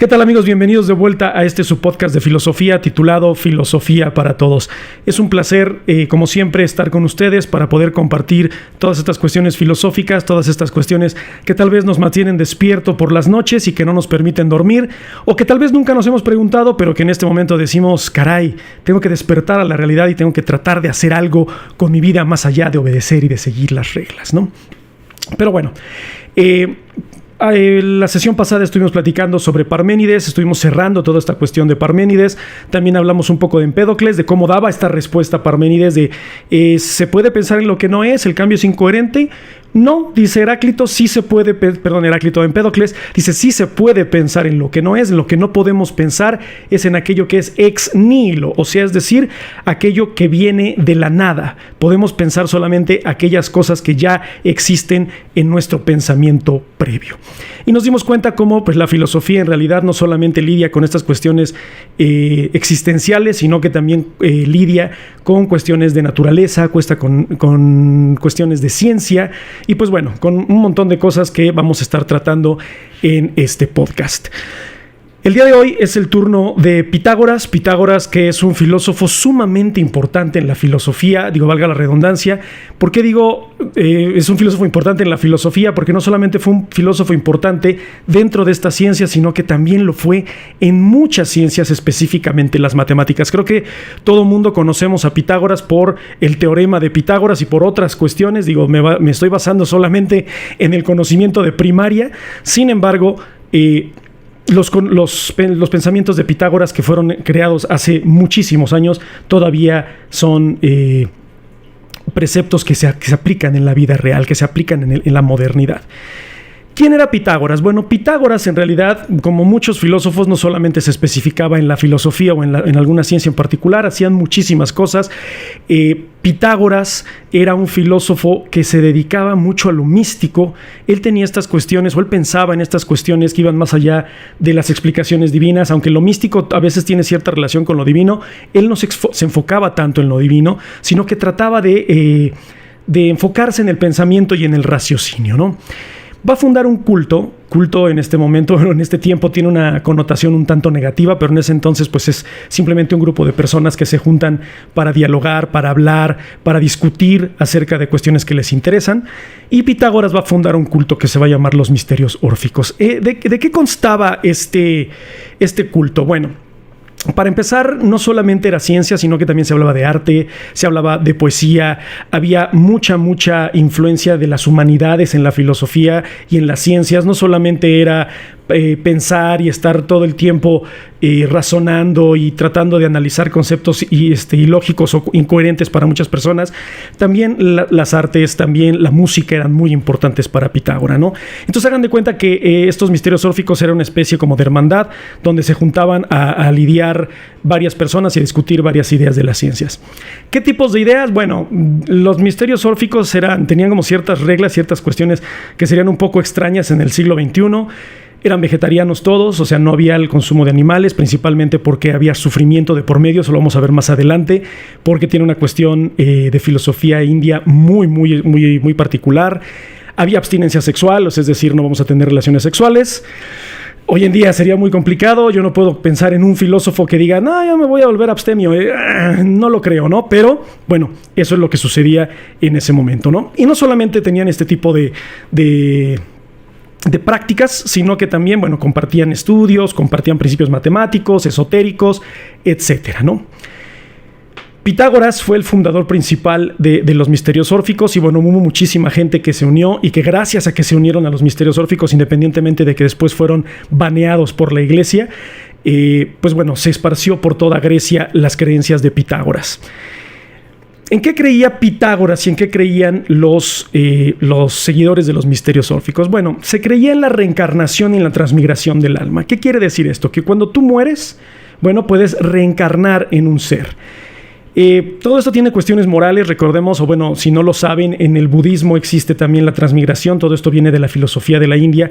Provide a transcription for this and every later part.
¿Qué tal, amigos? Bienvenidos de vuelta a su podcast de filosofía titulado Filosofía para Todos. Es un placer, como siempre, estar con ustedes para poder compartir todas estas cuestiones filosóficas, todas estas cuestiones que tal vez nos mantienen despierto por las noches y que no nos permiten dormir, o que tal vez nunca nos hemos preguntado, pero que en este momento decimos, caray, tengo que despertar a la realidad y tengo que tratar de hacer algo con mi vida más allá de obedecer y de seguir las reglas, ¿no? Pero bueno, la sesión pasada estuvimos platicando sobre Parménides, estuvimos cerrando toda esta cuestión de Parménides. También hablamos un poco de Empédocles, de cómo daba esta respuesta Parménides de ¿se puede pensar en lo que no es? ¿El cambio es incoherente? No, dice Heráclito, sí se puede, Heráclito, Empédocles dice sí se puede pensar en lo que no es. Lo que no podemos pensar es en aquello que es ex nihilo, o sea, es decir, aquello que viene de la nada. Podemos pensar solamente aquellas cosas que ya existen en nuestro pensamiento previo. Y nos dimos cuenta cómo pues, la filosofía en realidad no solamente lidia con estas cuestiones existenciales, sino que también lidia con cuestiones de naturaleza, con cuestiones de ciencia, y pues bueno, con un montón de cosas que vamos a estar tratando en este podcast. El día de hoy es el turno de Pitágoras. Pitágoras, que es un filósofo sumamente importante en la filosofía, valga la redundancia. ¿Por qué digo es un filósofo importante en la filosofía? Porque no solamente fue un filósofo importante dentro de esta ciencia, sino que también lo fue en muchas ciencias, específicamente las matemáticas. Creo que todo mundo conocemos a Pitágoras por el teorema de Pitágoras y por otras cuestiones. Me estoy basando solamente en el conocimiento de primaria. Sin embargo, los pensamientos de Pitágoras, que fueron creados hace muchísimos años, todavía son preceptos que se aplican en la vida real, que se aplican en la modernidad. ¿Quién era Pitágoras? Bueno, Pitágoras en realidad, como muchos filósofos, no solamente se especificaba en la filosofía o en alguna ciencia en particular, hacían muchísimas cosas. Pitágoras era un filósofo que se dedicaba mucho a lo místico. Él tenía estas cuestiones, o él pensaba en estas cuestiones que iban más allá de las explicaciones divinas. Aunque lo místico a veces tiene cierta relación con lo divino, él no se enfocaba tanto en lo divino, sino que trataba de enfocarse en el pensamiento y en el raciocinio, ¿no? Va a fundar un culto en este momento, en este tiempo tiene una connotación un tanto negativa, pero en ese entonces pues es simplemente un grupo de personas que se juntan para dialogar, para hablar, para discutir acerca de cuestiones que les interesan. Y Pitágoras va a fundar un culto que se va a llamar los Misterios Órficos. ¿De qué constaba este culto? Bueno, para empezar, no solamente era ciencia, sino que también se hablaba de arte, se hablaba de poesía, había mucha influencia de las humanidades en la filosofía y en las ciencias. No solamente era pensar y estar todo el tiempo razonando y tratando de analizar conceptos ilógicos o incoherentes para muchas personas. También las artes, también la música eran muy importantes para Pitágoras, ¿no? Entonces hagan de cuenta que estos misterios órficos eran una especie como de hermandad donde se juntaban a lidiar varias personas y a discutir varias ideas de las ciencias. ¿Qué tipos de ideas? Bueno, los misterios órficos tenían como ciertas reglas, ciertas cuestiones que serían un poco extrañas en el siglo XXI. Eran vegetarianos todos, o sea, no había el consumo de animales, principalmente porque había sufrimiento de por medio. Eso lo vamos a ver más adelante, porque tiene una cuestión de filosofía india muy particular. Había abstinencia sexual, es decir, no vamos a tener relaciones sexuales. Hoy en día sería muy complicado. Yo no puedo pensar en un filósofo que diga, no, ya me voy a volver abstemio. No lo creo, ¿no? Pero, bueno, eso es lo que sucedía en ese momento, ¿no? Y no solamente tenían este tipo de prácticas, sino que también, bueno, compartían estudios, compartían principios matemáticos, esotéricos, etcétera, ¿no? Pitágoras fue el fundador principal de los misterios órficos y bueno, hubo muchísima gente que se unió y que gracias a que se unieron a los misterios órficos, independientemente de que después fueron baneados por la iglesia, pues bueno, se esparció por toda Grecia las creencias de Pitágoras. ¿En qué creía Pitágoras y en qué creían los seguidores de los misterios órficos? Bueno, se creía en la reencarnación y en la transmigración del alma. ¿Qué quiere decir esto? Que cuando tú mueres, bueno, puedes reencarnar en un ser. Todo esto tiene cuestiones morales, recordemos, o bueno, si no lo saben, en el budismo existe también la transmigración. Todo esto viene de la filosofía de la India.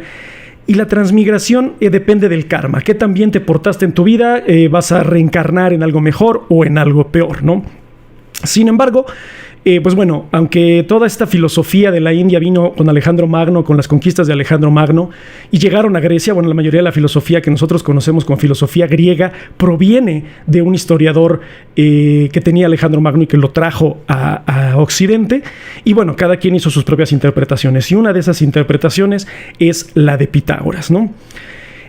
Y la transmigración depende del karma. ¿Qué tan bien te portaste en tu vida? Vas a reencarnar en algo mejor o en algo peor, ¿no? Sin embargo, Pues bueno, aunque toda esta filosofía de la India vino con Alejandro Magno, con las conquistas de Alejandro Magno, y llegaron a Grecia, bueno, la mayoría de la filosofía que nosotros conocemos como filosofía griega proviene de un historiador que tenía Alejandro Magno y que lo trajo a Occidente, y bueno, cada quien hizo sus propias interpretaciones, y una de esas interpretaciones es la de Pitágoras, ¿no?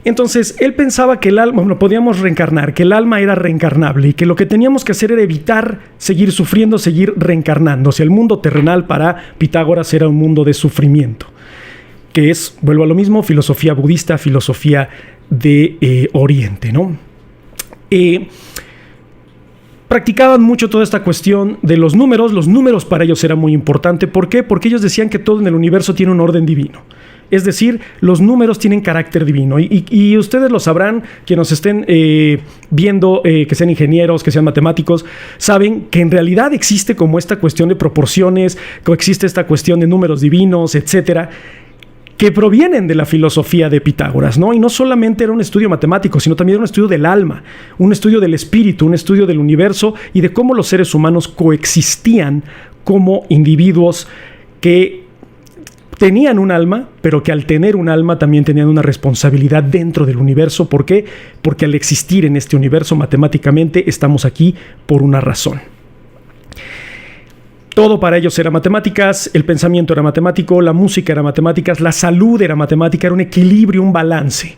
Entonces, él pensaba que el alma, bueno, podíamos reencarnar, que el alma era reencarnable y que lo que teníamos que hacer era evitar seguir sufriendo, seguir reencarnando. O sea, el mundo terrenal para Pitágoras era un mundo de sufrimiento, que es, vuelvo a lo mismo, filosofía budista, filosofía de Oriente, ¿no? Practicaban mucho toda esta cuestión de los números para ellos era muy importante. ¿Por qué? Porque ellos decían que todo en el universo tiene un orden divino. Es decir, los números tienen carácter divino y ustedes lo sabrán, quienes nos estén viendo, que sean ingenieros, que sean matemáticos, saben que en realidad existe como esta cuestión de proporciones, existe esta cuestión de números divinos, etcétera, que provienen de la filosofía de Pitágoras, ¿no? Y no solamente era un estudio matemático, sino también era un estudio del alma, un estudio del espíritu, un estudio del universo y de cómo los seres humanos coexistían como individuos que tenían un alma, pero que al tener un alma también tenían una responsabilidad dentro del universo. ¿Por qué? Porque al existir en este universo matemáticamente estamos aquí por una razón. Todo para ellos era matemáticas, el pensamiento era matemático, la música era matemáticas, la salud era matemática, era un equilibrio, un balance.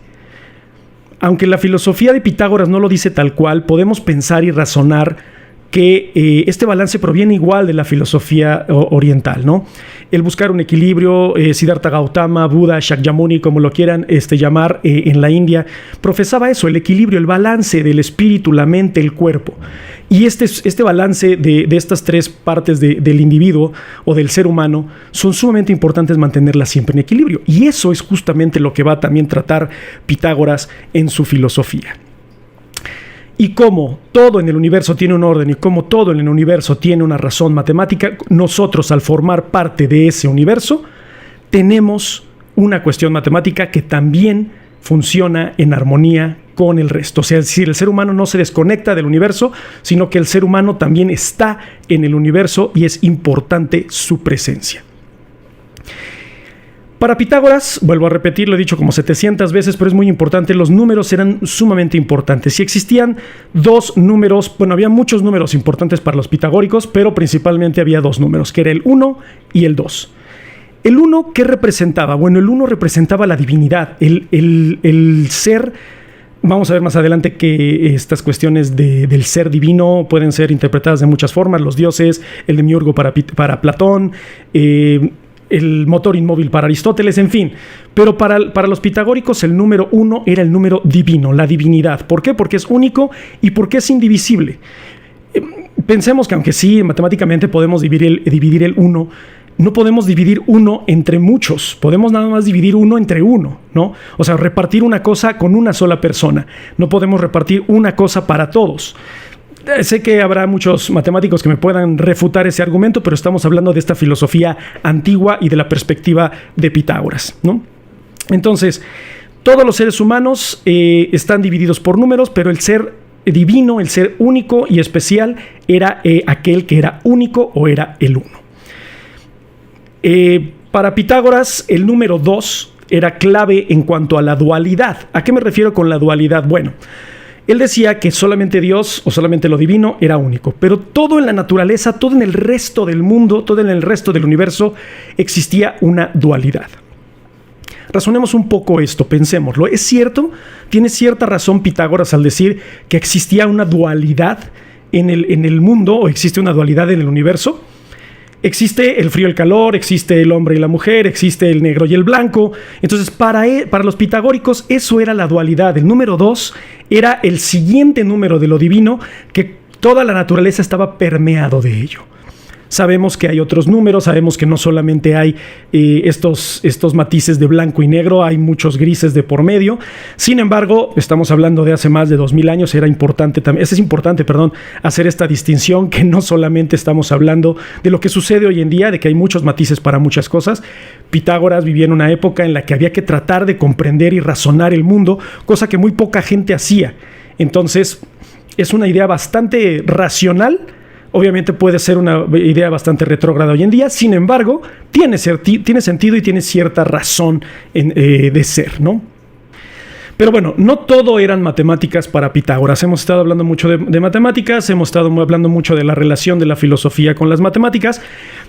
Aunque la filosofía de Pitágoras no lo dice tal cual, podemos pensar y razonar que este balance proviene igual de la filosofía oriental, ¿no? El buscar un equilibrio, Siddhartha Gautama, Buda, Shakyamuni, como lo quieran llamar en la India, profesaba eso, el equilibrio, el balance del espíritu, la mente, el cuerpo. Y este balance de estas tres partes del individuo o del ser humano son sumamente importantes mantenerlas siempre en equilibrio. Y eso es justamente lo que va a también tratar Pitágoras en su filosofía. Y como todo en el universo tiene un orden y como todo en el universo tiene una razón matemática, nosotros al formar parte de ese universo tenemos una cuestión matemática que también funciona en armonía con el resto. O sea, es decir, el ser humano no se desconecta del universo, sino que el ser humano también está en el universo y es importante su presencia. Para Pitágoras, vuelvo a repetir, lo he dicho como 700 veces, pero es muy importante, los números eran sumamente importantes. Si existían dos números, bueno, había muchos números importantes para los pitagóricos, pero principalmente había dos números, que era el 1 y el 2. ¿El 1 qué representaba? Bueno, el 1 representaba la divinidad, el ser. Vamos a ver más adelante que estas cuestiones del ser divino pueden ser interpretadas de muchas formas, los dioses, el demiurgo para Platón, el motor inmóvil para Aristóteles, en fin. Pero para los pitagóricos el número 1 era el número divino, la divinidad. ¿Por qué? Porque es único y porque es indivisible. Pensemos que aunque sí, matemáticamente podemos dividir el 1, no podemos dividir 1 entre muchos. Podemos nada más dividir 1 entre 1, ¿no? O sea, repartir una cosa con una sola persona. No podemos repartir una cosa para todos. Sé que habrá muchos matemáticos que me puedan refutar ese argumento, pero estamos hablando de esta filosofía antigua y de la perspectiva de Pitágoras, ¿no? Entonces, todos los seres humanos están divididos por números, pero el ser divino, el ser único y especial, era aquel que era único o era el 1. Para Pitágoras, el número 2 era clave en cuanto a la dualidad. ¿A qué me refiero con la dualidad? Bueno, él decía que solamente Dios o solamente lo divino era único, pero todo en la naturaleza, todo en el resto del mundo, todo en el resto del universo existía una dualidad. Razonemos un poco esto, pensémoslo. ¿Es cierto? ¿Tiene cierta razón Pitágoras al decir que existía una dualidad en el mundo o existe una dualidad en el universo? Existe el frío y el calor, existe el hombre y la mujer, existe el negro y el blanco. Entonces, para los pitagóricos, eso era la dualidad. El número 2 era el siguiente número de lo divino, que toda la naturaleza estaba permeado de ello. Sabemos que hay otros números, sabemos que no solamente hay estos matices de blanco y negro, hay muchos grises de por medio. Sin embargo, estamos hablando de hace más de 2000 años, es importante hacer esta distinción, que no solamente estamos hablando de lo que sucede hoy en día, de que hay muchos matices para muchas cosas. Pitágoras vivía en una época en la que había que tratar de comprender y razonar el mundo, cosa que muy poca gente hacía. Entonces, es una idea bastante racional, Obviamente puede ser una idea bastante retrógrada hoy en día, sin embargo, tiene sentido y tiene cierta razón de ser, ¿no? Pero bueno, no todo eran matemáticas para Pitágoras. Hemos estado hablando mucho de matemáticas, hemos estado hablando mucho de la relación de la filosofía con las matemáticas,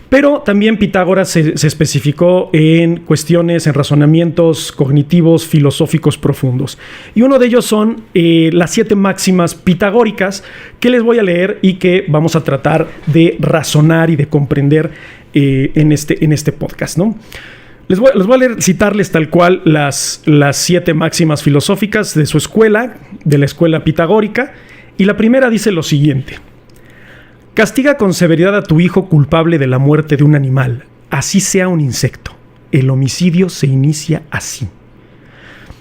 pero también Pitágoras se especificó en cuestiones, en razonamientos cognitivos, filosóficos profundos. Y uno de ellos son las 7 máximas pitagóricas que les voy a leer y que vamos a tratar de razonar y de comprender en este podcast, ¿no? Les voy a leer, citarles tal cual las 7 máximas filosóficas de su escuela, de la escuela pitagórica. Y la primera dice lo siguiente: castiga con severidad a tu hijo culpable de la muerte de un animal, así sea un insecto. El homicidio se inicia así.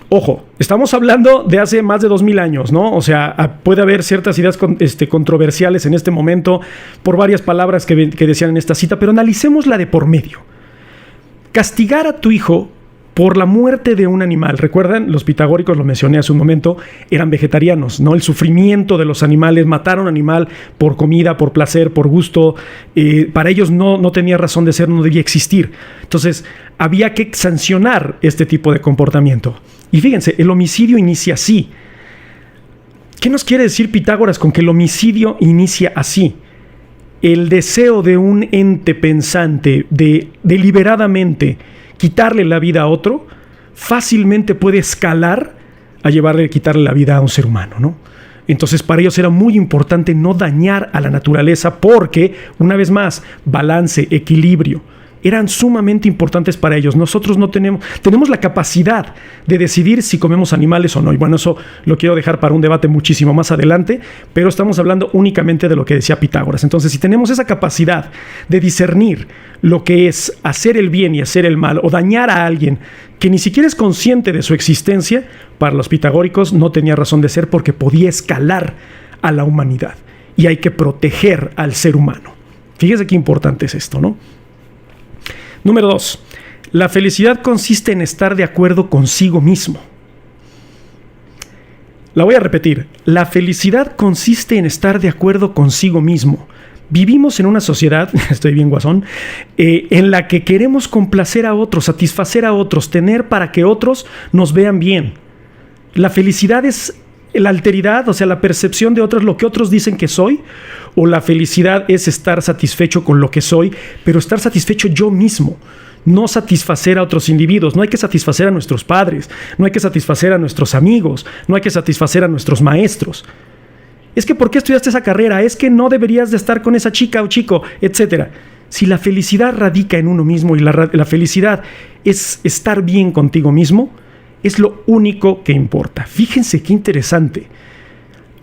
Ojo, estamos hablando de hace más de 2000 años, ¿no? O sea, puede haber ciertas ideas controversiales en este momento por varias palabras que decían en esta cita, pero analicémosla de por medio. Castigar a tu hijo por la muerte de un animal. Recuerdan, los pitagóricos, lo mencioné hace un momento, eran vegetarianos, ¿no? El sufrimiento de los animales, matar a un animal por comida, por placer, por gusto, para ellos no tenía razón de ser, no debía existir. Entonces, había que sancionar este tipo de comportamiento. Y fíjense, el homicidio inicia así. ¿Qué nos quiere decir Pitágoras con que el homicidio inicia así? El deseo de un ente pensante de deliberadamente quitarle la vida a otro fácilmente puede escalar a quitarle la vida a un ser humano, ¿no? Entonces para ellos era muy importante no dañar a la naturaleza porque, una vez más, balance, equilibrio, eran sumamente importantes para ellos. Nosotros no tenemos la capacidad de decidir si comemos animales o no. Y bueno, eso lo quiero dejar para un debate muchísimo más adelante, pero estamos hablando únicamente de lo que decía Pitágoras. Entonces, si tenemos esa capacidad de discernir lo que es hacer el bien y hacer el mal, o dañar a alguien que ni siquiera es consciente de su existencia, para los pitagóricos no tenía razón de ser porque podía escalar a la humanidad. Y hay que proteger al ser humano. Fíjese qué importante es esto, ¿no? Número 2. La felicidad consiste en estar de acuerdo consigo mismo. La voy a repetir. La felicidad consiste en estar de acuerdo consigo mismo. Vivimos en una sociedad, estoy bien guasón, en la que queremos complacer a otros, satisfacer a otros, tener para que otros nos vean bien. La felicidad es la alteridad, o sea, la percepción de otros, lo que otros dicen que soy, o la felicidad es estar satisfecho con lo que soy, pero estar satisfecho yo mismo, no satisfacer a otros individuos. No hay que satisfacer a nuestros padres, no hay que satisfacer a nuestros amigos, no hay que satisfacer a nuestros maestros. Es que ¿por qué estudiaste esa carrera? Es que no deberías de estar con esa chica o chico, etcétera. Si la felicidad radica en uno mismo y la felicidad es estar bien contigo mismo, es lo único que importa. Fíjense qué interesante.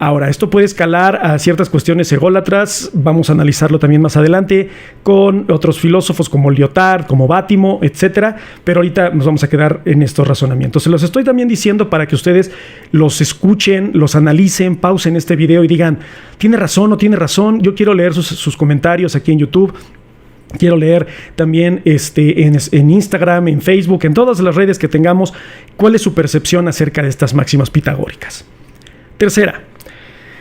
Ahora, esto puede escalar a ciertas cuestiones ególatras. Vamos a analizarlo también más adelante con otros filósofos como Lyotard, como Bátimo, etcétera. Pero ahorita nos vamos a quedar en estos razonamientos. Se los estoy también diciendo para que ustedes los escuchen, los analicen, pausen este video y digan, ¿tiene razón o no tiene razón? Yo quiero leer sus comentarios aquí en YouTube. Quiero leer también en Instagram, en Facebook, en todas las redes que tengamos, cuál es su percepción acerca de estas máximas pitagóricas. Tercera,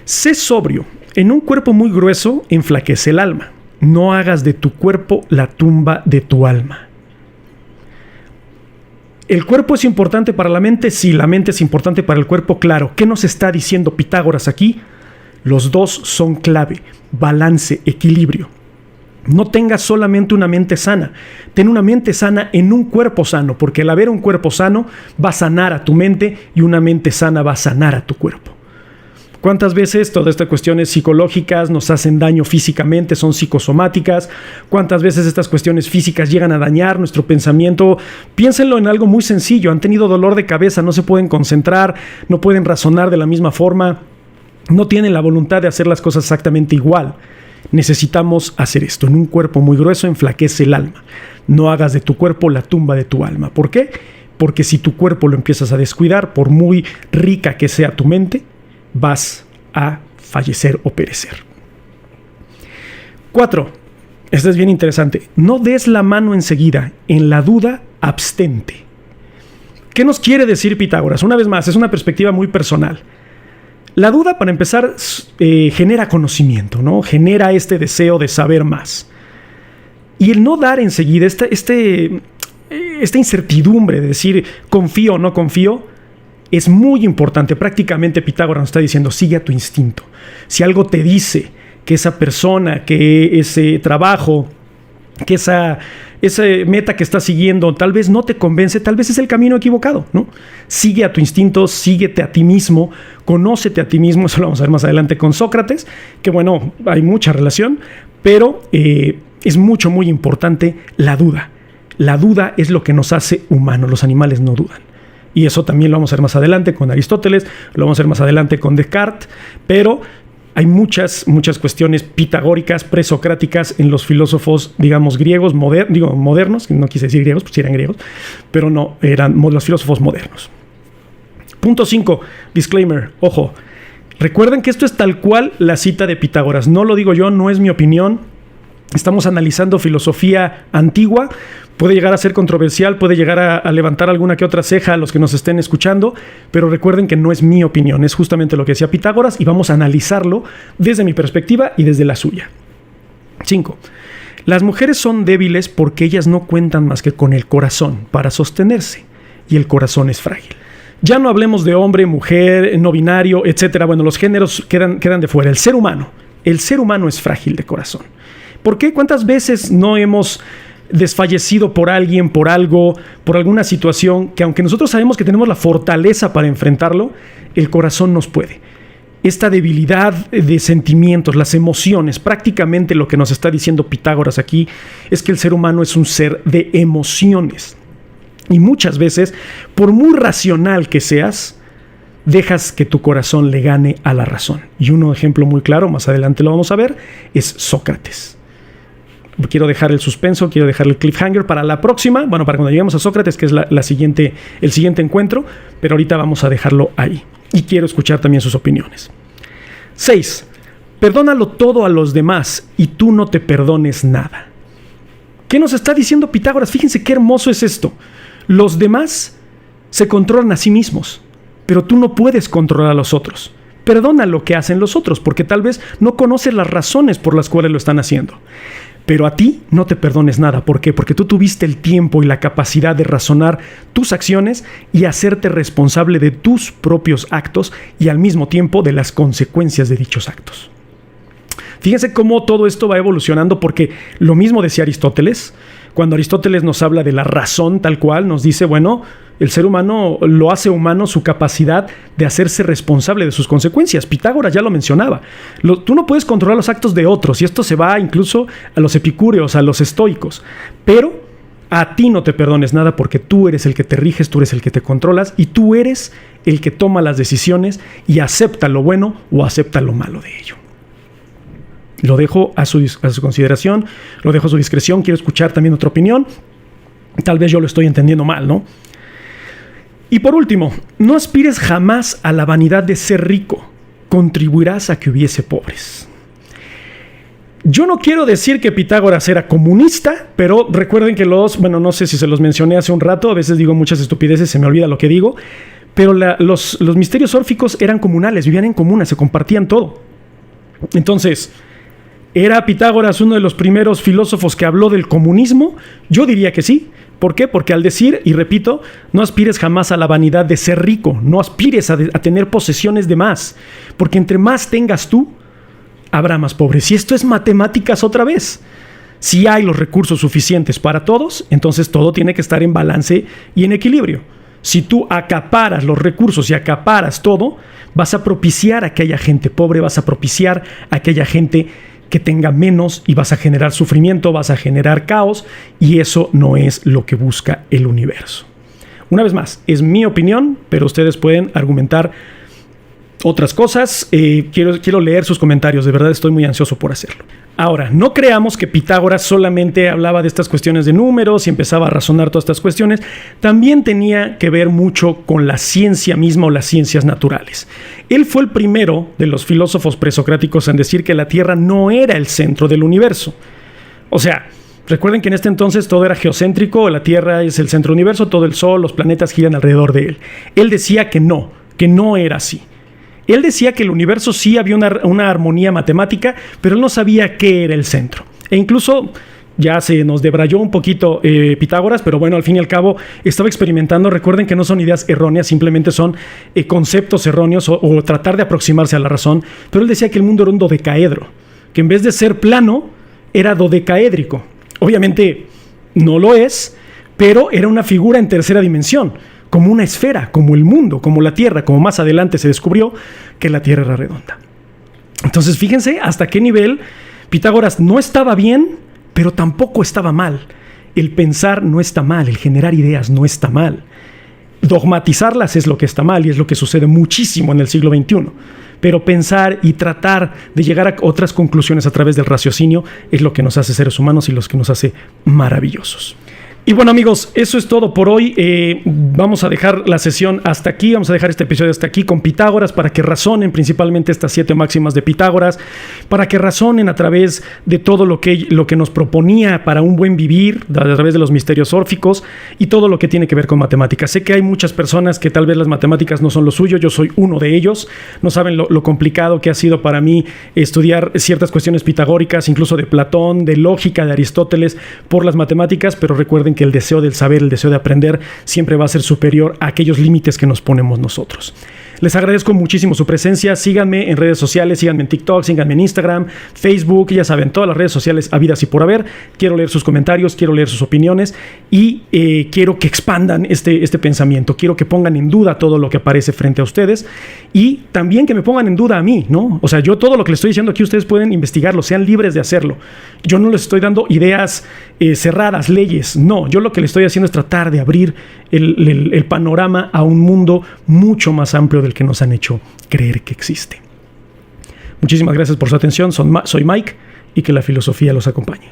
sé sobrio. En un cuerpo muy grueso enflaquece el alma. No hagas de tu cuerpo la tumba de tu alma. ¿El cuerpo es importante para la mente? Sí, la mente es importante para el cuerpo, claro. ¿Qué nos está diciendo Pitágoras aquí? Los dos son clave: balance, equilibrio. No tengas solamente una mente sana, ten una mente sana en un cuerpo sano, porque al haber un cuerpo sano va a sanar a tu mente y una mente sana va a sanar a tu cuerpo. ¿Cuántas veces todas estas cuestiones psicológicas nos hacen daño físicamente, son psicosomáticas? ¿Cuántas veces estas cuestiones físicas llegan a dañar nuestro pensamiento? Piénsenlo en algo muy sencillo: han tenido dolor de cabeza, no se pueden concentrar, no pueden razonar de la misma forma, no tienen la voluntad de hacer las cosas exactamente igual. Necesitamos hacer esto. En un cuerpo muy grueso enflaquece el alma. No hagas de tu cuerpo la tumba de tu alma. ¿Por qué? Porque si tu cuerpo lo empiezas a descuidar, por muy rica que sea tu mente, vas a fallecer o perecer. 4. Esto es bien interesante. No des la mano enseguida. En la duda, abstente. ¿Qué nos quiere decir Pitágoras? Una vez más, es una perspectiva muy personal. La duda, para empezar, genera conocimiento, ¿no? Genera este deseo de saber más. Y el no dar enseguida, esta incertidumbre de decir confío o no confío, es muy importante. Prácticamente Pitágoras nos está diciendo, sigue a tu instinto. Si algo te dice que esa persona, que ese trabajo, que esa meta que estás siguiendo tal vez no te convence, tal vez es el camino equivocado, ¿no? Sigue a tu instinto, síguete a ti mismo, conócete a ti mismo. Eso lo vamos a ver más adelante con Sócrates, que bueno, hay mucha relación, pero es muy importante la duda. La duda es lo que nos hace humanos. Los animales no dudan. Y eso también lo vamos a ver más adelante con Aristóteles, lo vamos a ver más adelante con Descartes, pero hay muchas cuestiones pitagóricas, presocráticas en los filósofos, digamos, griegos, modernos, no quise decir griegos, pues sí eran griegos, pero no, eran los filósofos modernos. Punto 5, disclaimer, ojo, recuerden que esto es tal cual la cita de Pitágoras, no lo digo yo, no es mi opinión, estamos analizando filosofía antigua, puede llegar a ser controversial, puede llegar a levantar alguna que otra ceja a los que nos estén escuchando, pero recuerden que no es mi opinión, es justamente lo que decía Pitágoras y vamos a analizarlo desde mi perspectiva y desde la suya. 5. Las mujeres son débiles porque ellas no cuentan más que con el corazón para sostenerse y el corazón es frágil. Ya no hablemos de hombre, mujer, no binario, etcétera. Bueno, los géneros quedan de fuera. El ser humano es frágil de corazón. ¿Por qué? ¿Cuántas veces no hemos desfallecido por alguien, por algo, por alguna situación que aunque nosotros sabemos que tenemos la fortaleza para enfrentarlo, el corazón nos puede? Esta debilidad de sentimientos, las emociones, prácticamente lo que nos está diciendo Pitágoras aquí es que el ser humano es un ser de emociones. Y muchas veces, por muy racional que seas, dejas que tu corazón le gane a la razón. Y un ejemplo muy claro, más adelante lo vamos a ver, es Sócrates. Quiero dejar el suspenso, quiero dejar el cliffhanger para la próxima, bueno, para cuando lleguemos a Sócrates, que es el siguiente encuentro, pero ahorita vamos a dejarlo ahí. Y quiero escuchar también sus opiniones. 6. Perdónalo todo a los demás y tú no te perdones nada. ¿Qué nos está diciendo Pitágoras? Fíjense qué hermoso es esto. Los demás se controlan a sí mismos, pero tú no puedes controlar a los otros. Perdona lo que hacen los otros, porque tal vez no conoces las razones por las cuales lo están haciendo. Pero a ti no te perdones nada. ¿Por qué? Porque tú tuviste el tiempo y la capacidad de razonar tus acciones y hacerte responsable de tus propios actos y al mismo tiempo de las consecuencias de dichos actos. Fíjense cómo todo esto va evolucionando, porque lo mismo decía Aristóteles. Cuando Aristóteles nos habla de la razón tal cual, nos dice, bueno, el ser humano lo hace humano su capacidad de hacerse responsable de sus consecuencias. Pitágoras ya lo mencionaba. Tú no puedes controlar los actos de otros, y esto se va incluso a los epicúreos, a los estoicos. Pero a ti no te perdones nada, porque tú eres el que te riges, tú eres el que te controlas, y tú eres el que toma las decisiones y acepta lo bueno o acepta lo malo de ello. Lo dejo a su consideración, lo dejo a su discreción. Quiero escuchar también otra opinión. Tal vez yo lo estoy entendiendo mal, ¿no? Y por último, no aspires jamás a la vanidad de ser rico. Contribuirás a que hubiese pobres. Yo no quiero decir que Pitágoras era comunista, pero recuerden que no sé si se los mencioné hace un rato, a veces digo muchas estupideces, se me olvida lo que digo, pero los misterios órficos eran comunales, vivían en comunas, se compartían todo. Entonces, ¿era Pitágoras uno de los primeros filósofos que habló del comunismo? Yo diría que sí. ¿Por qué? Porque al decir, y repito, no aspires jamás a la vanidad de ser rico, no aspires a tener posesiones de más, porque entre más tengas tú, habrá más pobres. Y esto es matemáticas otra vez. Si hay los recursos suficientes para todos, entonces todo tiene que estar en balance y en equilibrio. Si tú acaparas los recursos y acaparas todo, vas a propiciar a que haya gente pobre, vas a propiciar a que haya gente que tenga menos y vas a generar sufrimiento, vas a generar caos, y eso no es lo que busca el universo. Una vez más, es mi opinión, pero ustedes pueden argumentar otras cosas. Quiero leer sus comentarios, de verdad estoy muy ansioso por hacerlo. Ahora, no creamos que Pitágoras solamente hablaba de estas cuestiones de números y empezaba a razonar todas estas cuestiones. También tenía que ver mucho con la ciencia misma o las ciencias naturales. Él fue el primero de los filósofos presocráticos en decir que la Tierra no era el centro del universo. O sea, recuerden que en este entonces todo era geocéntrico, la Tierra es el centro del universo, todo el Sol, los planetas giran alrededor de él. Él decía que no era así. Él decía que el universo sí había una armonía matemática, pero él no sabía qué era el centro. E incluso ya se nos debrayó un poquito Pitágoras, pero bueno, al fin y al cabo estaba experimentando. Recuerden que no son ideas erróneas, simplemente son conceptos erróneos o tratar de aproximarse a la razón. Pero él decía que el mundo era un dodecaedro, que en vez de ser plano, era dodecaédrico. Obviamente no lo es, pero era una figura en tercera dimensión, como una esfera, como el mundo, como la Tierra, como más adelante se descubrió que la Tierra era redonda. Entonces fíjense hasta qué nivel Pitágoras no estaba bien, pero tampoco estaba mal. El pensar no está mal, el generar ideas no está mal. Dogmatizarlas es lo que está mal y es lo que sucede muchísimo en el siglo XXI. Pero pensar y tratar de llegar a otras conclusiones a través del raciocinio es lo que nos hace seres humanos y lo que nos hace maravillosos. Y bueno, amigos, eso es todo por hoy. Vamos a dejar la sesión hasta aquí, vamos a dejar este episodio hasta aquí con Pitágoras para que razonen principalmente estas 7 máximas de Pitágoras, para que razonen a través de todo lo que nos proponía para un buen vivir, a través de los misterios órficos y todo lo que tiene que ver con matemáticas. Sé que hay muchas personas que tal vez las matemáticas no son lo suyo, yo soy uno de ellos. No saben lo complicado que ha sido para mí estudiar ciertas cuestiones pitagóricas, incluso de Platón, de lógica, de Aristóteles, por las matemáticas, pero recuerden que el deseo del saber, el deseo de aprender siempre va a ser superior a aquellos límites que nos ponemos nosotros. Les agradezco muchísimo su presencia. Síganme en redes sociales, síganme en TikTok, síganme en Instagram, Facebook, ya saben, todas las redes sociales habidas y por haber. Quiero leer sus comentarios, quiero leer sus opiniones y quiero que expandan este pensamiento. Quiero que pongan en duda todo lo que aparece frente a ustedes y también que me pongan en duda a mí, ¿no? O sea, yo todo lo que les estoy diciendo aquí ustedes pueden investigarlo, sean libres de hacerlo. Yo no les estoy dando ideas cerradas, leyes, no. Yo lo que les estoy haciendo es tratar de abrir el panorama a un mundo mucho más amplio del que nos han hecho creer que existe. Muchísimas gracias por su atención. Soy Mike y que la filosofía los acompañe.